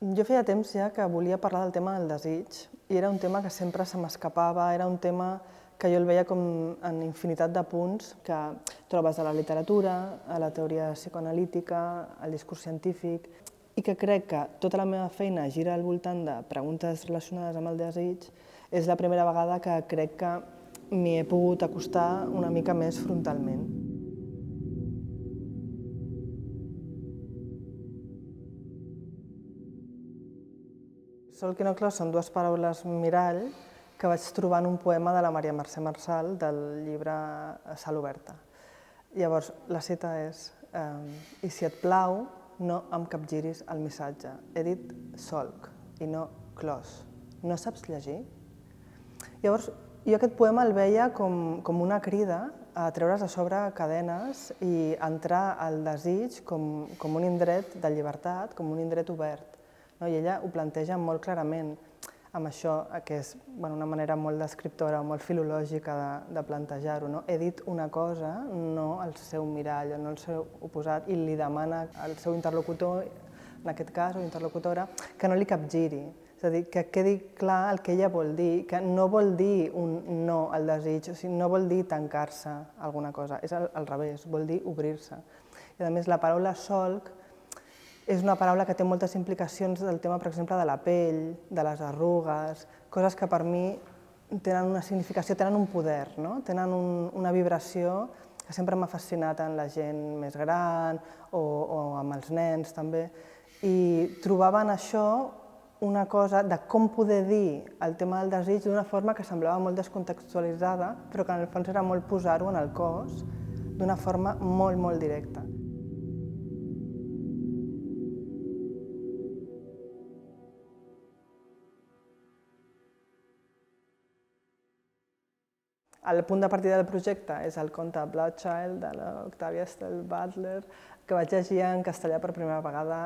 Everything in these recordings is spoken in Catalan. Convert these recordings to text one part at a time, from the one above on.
Jo feia temps ja que volia parlar del tema del desig i era un tema que sempre se m'escapava, era un tema que jo el veia com en infinitat de punts que trobes a la literatura, a la teoria psicoanalítica, al discurs científic, i que crec que tota la meva feina gira al voltant de preguntes relacionades amb el desig. És la primera vegada que crec que m'hi he pogut acostar una mica més frontalment. Sol que no clos són dues paraules mirall que vaig trobar en un poema de la Maria Mercè Marçal del llibre Sal oberta. Llavors, la cita és «I si et plau, no em capgiris el missatge. He dit solc i no clos. No saps llegir?» Llavors, jo aquest poema el veia com una crida a treure's a sobre cadenes i entrar al desig com un indret de llibertat, com un indret obert. I ella ho planteja molt clarament amb això, que és una manera molt descriptora o molt filològica de plantejar-ho. He dit una cosa, no el seu mirall, no el seu oposat, i li demana al seu interlocutor, en aquest cas, o interlocutora, que no li capgiri. És a dir, que quedi clar el que ella vol dir, que no vol dir un no al desig, o sigui, no vol dir tancar-se a alguna cosa, és al revés, vol dir obrir-se. I a més, la paraula solc és una paraula que té moltes implicacions del tema, per exemple, de la pell, de les arrugues, coses que per mi tenen una significació, tenen un poder, tenen una vibració que sempre m'ha fascinat en la gent més gran o amb els nens també, i trobava en això una cosa de com poder dir el tema del desig d'una forma que semblava molt descontextualitzada, però que en el fons era molt posar-ho en el cos d'una forma molt, molt directa. El punt de partida del projecte és el conte Bloodchild de l'Octavia Estelle Butler, que vaig llegir en castellà per primera vegada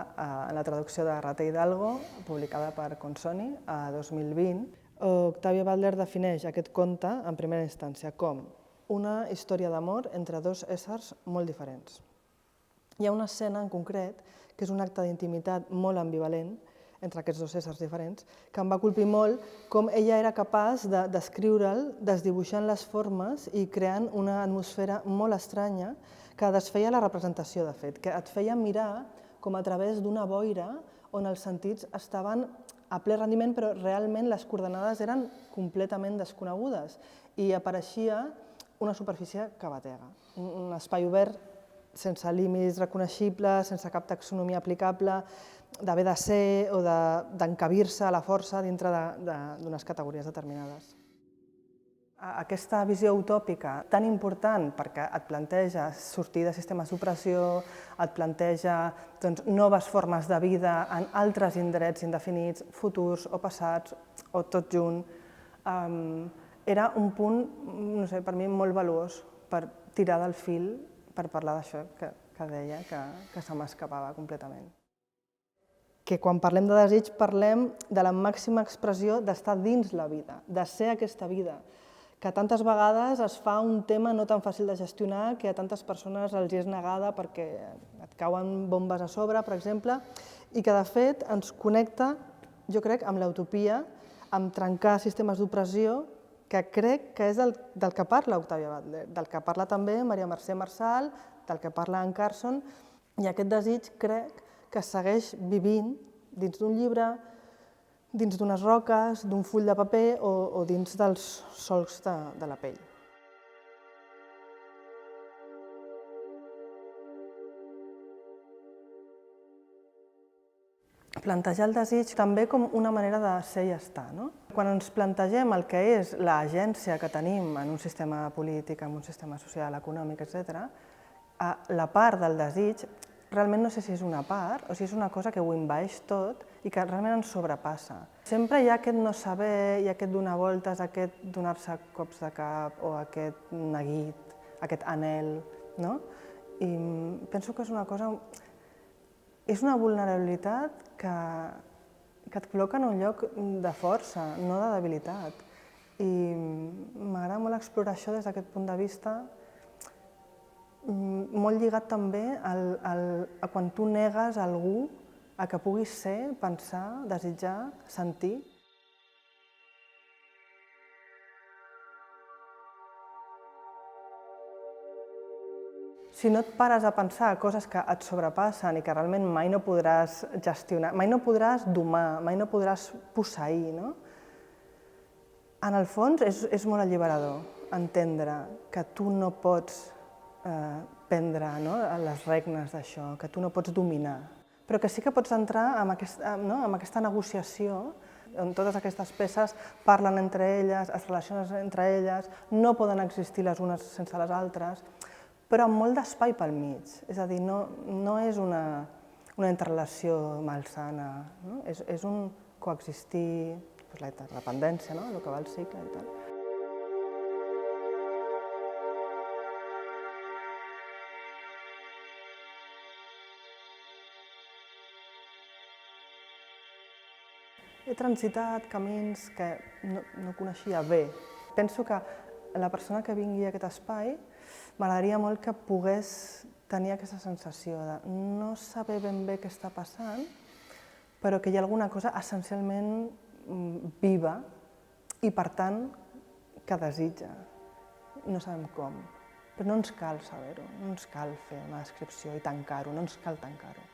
en la traducció de Rata Hidalgo, publicada per Consoni a 2020. Octavia Butler defineix aquest conte, en primera instància, com una història d'amor entre dos éssers molt diferents. Hi ha una escena en concret, que és un acte d'intimitat molt ambivalent, entre aquests dos éssers diferents, que em va colpir molt com ella era capaç de descriure'l desdibuixant les formes i creant una atmosfera molt estranya que desfeia la representació, de fet, que et feia mirar com a través d'una boira on els sentits estaven a ple rendiment, però realment les coordenades eren completament desconegudes i apareixia una superfície que batega, un espai obert sense límits reconeixibles, sense cap taxonomia aplicable, d'haver de ser o d'encabir-se a la força dintre d'unes categories determinades. Aquesta visió utòpica tan important perquè et planteja sortir de sistemes d'opressió, et planteja noves formes de vida en altres indrets indefinits, futurs o passats, o tot junt, era un punt, no sé, per mi molt valuós per tirar del fil, per parlar d'això que deia, que se m'escapava completament. Que quan parlem de desig parlem de la màxima expressió d'estar dins la vida, de ser aquesta vida, que tantes vegades es fa un tema no tan fàcil de gestionar, que a tantes persones els és negada perquè et cauen bombes a sobre, per exemple, i que de fet ens connecta, jo crec, amb l'utopia, amb trencar sistemes d'opressió, que crec que és del que parla Octavia Butler, del que parla també Maria Mercè Marçal, del que parla en Carson, i aquest desig crec que segueix vivint dins d'un llibre, dins d'unes roques, d'un full de paper o dins dels solcs de la pell. Plantejar el desig també com una manera de ser i estar. Quan ens plantegem el que és l'agència que tenim en un sistema polític, en un sistema social, econòmic, etc., la part del desig realment no sé si és una part o si és una cosa que ho envaeix tot i que realment ens sobrepassa. Sempre hi ha aquest no saber, hi ha aquest donar voltes, aquest donar-se cops de cap o aquest neguit, aquest anhel. I penso que és una cosa... És una vulnerabilitat que et col·loca en un lloc de força, no de debilitat. I m'agrada molt explorar això des d'aquest punt de vista, molt lligat també a quan tu negues a algú a que puguis ser, pensar, desitjar, sentir. Si no et pares a pensar coses que et sobrepassen i que realment mai no podràs gestionar, mai no podràs domar, mai no podràs posseir, no? En el fons és molt alliberador entendre que tu no pots prendre les regnes d'això, que tu no pots dominar, però que sí que pots entrar en aquesta negociació on totes aquestes peces parlen entre elles, es relacionen entre elles, no poden existir les unes sense les altres, però amb molt d'espai pel mig. És a dir, no és una interrelació malsana, no? És un coexistir, la interdependència, el que va al cicle i tal. He transitat camins que no coneixia bé. Penso que la persona que vingui a aquest espai m'agradaria molt que pogués tenir aquesta sensació de no saber ben bé què està passant, però que hi ha alguna cosa essencialment viva i, per tant, que desitja. No sabem com, però no ens cal saber-ho, no ens cal fer una descripció i tancar-ho, no ens cal tancar-ho.